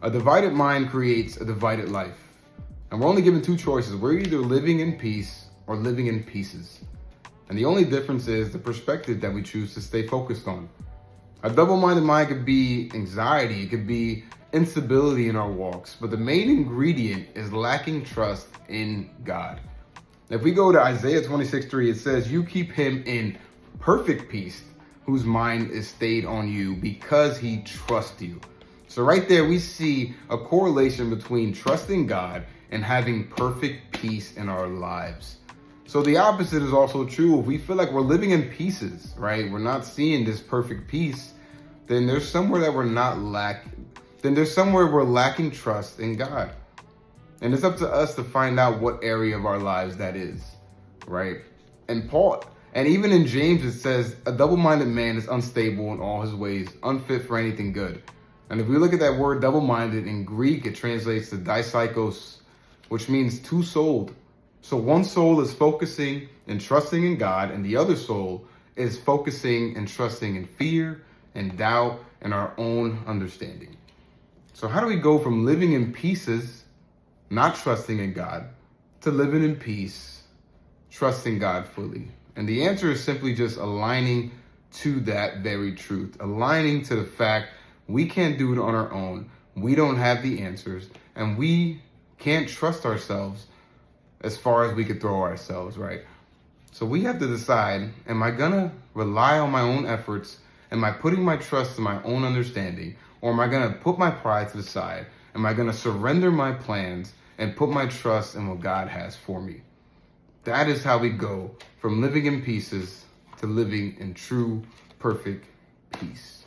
A divided mind creates a divided life. And we're only given two choices. We're either living in peace or living in pieces. And the only difference is the perspective that we choose to stay focused on. A double-minded mind could be anxiety, it could be instability in our walks, but the main ingredient is lacking trust in God. If we go to Isaiah 26:3, it says, "You keep him in perfect peace, whose mind is stayed on you because he trusts you." So right there, we see a correlation between trusting God and having perfect peace in our lives. So the opposite is also true. If we feel like we're living in pieces, right? We're not seeing this perfect peace, then there's somewhere that there's somewhere we're lacking trust in God. And it's up to us to find out what area of our lives that is, right? And even in James, it says, "A double-minded man is unstable in all his ways, unfit for anything good." And if we look at that word double-minded in Greek, it translates to dipsychos, which means two-souled. So one soul is focusing and trusting in God, and the other soul is focusing and trusting in fear and doubt and our own understanding. So how do we go from living in pieces, not trusting in God, to living in peace, trusting God fully? And the answer is simply just aligning to that very truth, aligning to the fact we can't do it on our own. We don't have the answers, and we can't trust ourselves as far as we could throw ourselves, right? So we have to decide, am I gonna rely on my own efforts? Am I putting my trust in my own understanding? Or am I gonna put my pride to the side? Am I gonna surrender my plans and put my trust in what God has for me? That is how we go from living in pieces to living in true, perfect peace.